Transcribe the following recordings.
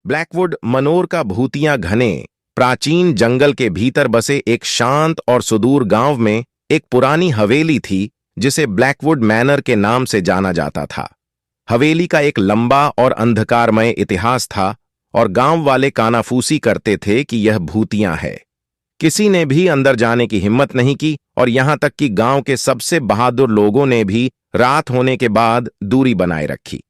Blackwood Manor का भूतिया घने प्राचीन जंगल के भीतर बसे एक शांत और सुदूर गांव में एक पुरानी हवेली थी जिसे ब्लैकवुड मैनर के नाम से जाना जाता था। हवेली का एक लंबा और अंधकारमय इतिहास था और गांव वाले कानाफूसी करते थे कि यह भूतिया है। किसी ने भी अंदर जाने की हिम्मत नहीं की और यहां तक कि गांव के सबसे बहादुर लोगों ने भी रात होने के बाद दूरी बनाए रखी।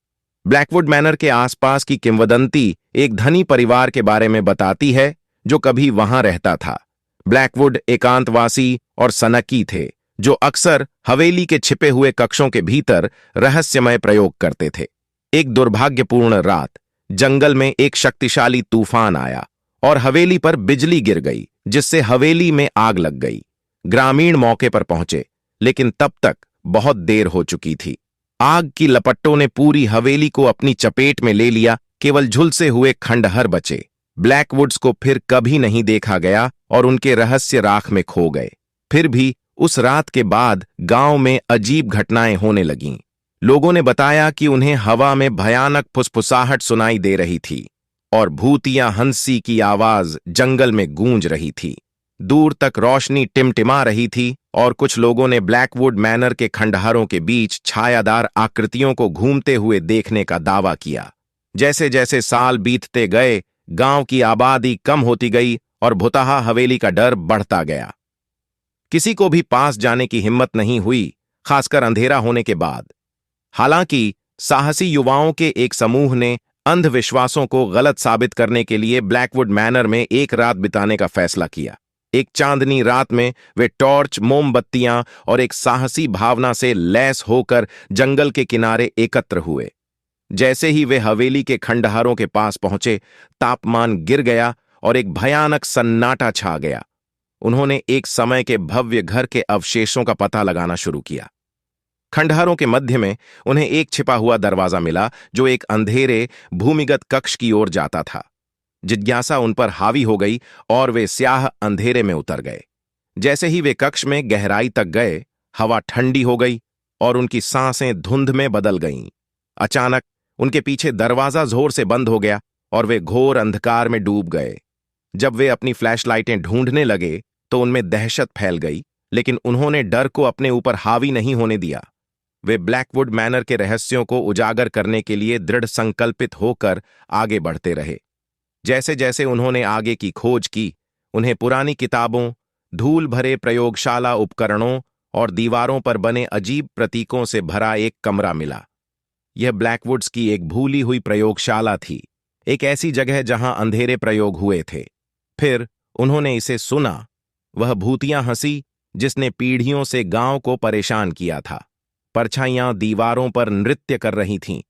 ब्लैकवुड मैनर के आसपास की किंवदंती एक धनी परिवार के बारे में बताती है जो कभी वहां रहता था। ब्लैकवुड एकांतवासी और सनकी थे जो अक्सर हवेली के छिपे हुए कक्षों के भीतर रहस्यमय प्रयोग करते थे। एक दुर्भाग्यपूर्ण रात जंगल में एक शक्तिशाली तूफान आया और हवेली पर बिजली गिर गई, जिससे हवेली में आग लग गई। ग्रामीण मौके पर पहुंचे, लेकिन तब तक बहुत देर हो चुकी थी। आग की लपटों ने पूरी हवेली को अपनी चपेट में ले लिया, केवल झुलसे हुए खंडहर बचे। ब्लैकवुड्स को फिर कभी नहीं देखा गया और उनके रहस्य राख में खो गए। फिर भी उस रात के बाद गांव में अजीब घटनाएं होने लगीं। लोगों ने बताया कि उन्हें हवा में भयानक फुसफुसाहट सुनाई दे रही थी और भूतिया हंसी की आवाज जंगल में गूंज रही थी। दूर तक रोशनी टिमटिमा रही थी और कुछ लोगों ने ब्लैकवुड मैनर के खंडहरों के बीच छायादार आकृतियों को घूमते हुए देखने का दावा किया। जैसे जैसे साल बीतते गए, गांव की आबादी कम होती गई और भुतहा हवेली का डर बढ़ता गया। किसी को भी पास जाने की हिम्मत नहीं हुई, खासकर अंधेरा होने के बाद। हालांकि साहसी युवाओं के एक समूह ने अंधविश्वासों को गलत साबित करने के लिए ब्लैकवुड मैनर में एक रात बिताने का फैसला किया। एक चांदनी रात में वे टॉर्च, मोमबत्तियां और एक साहसी भावना से लैस होकर जंगल के किनारे एकत्र हुए। जैसे ही वे हवेली के खंडहरों के पास पहुंचे, तापमान गिर गया और एक भयानक सन्नाटा छा गया। उन्होंने एक समय के भव्य घर के अवशेषों का पता लगाना शुरू किया। खंडहरों के मध्य में उन्हें एक छिपा हुआ दरवाजा मिला जो एक अंधेरे भूमिगत कक्ष की ओर जाता था। जिज्ञासा उन पर हावी हो गई और वे स्याह अंधेरे में उतर गए। जैसे ही वे कक्ष में गहराई तक गए, हवा ठंडी हो गई और उनकी सांसें धुंध में बदल गईं। अचानक उनके पीछे दरवाजा जोर से बंद हो गया और वे घोर अंधकार में डूब गए। जब वे अपनी फ्लैशलाइटें ढूंढने लगे तो उनमें दहशत फैल गई, लेकिन उन्होंने डर को अपने ऊपर हावी नहीं होने दिया। वे ब्लैकवुड मैनर के रहस्यों को उजागर करने के लिए दृढ़ संकल्पित होकर आगे बढ़ते रहे। जैसे जैसे उन्होंने आगे की खोज की, उन्हें पुरानी किताबों, धूल भरे प्रयोगशाला उपकरणों और दीवारों पर बने अजीब प्रतीकों से भरा एक कमरा मिला। यह ब्लैकवुड्स की एक भूली हुई प्रयोगशाला थी, एक ऐसी जगह जहां अंधेरे प्रयोग हुए थे। फिर उन्होंने इसे सुना, वह भूतिया हंसी जिसने पीढ़ियों से गांव को परेशान किया था। परछाइयां दीवारों पर नृत्य कर रही थीं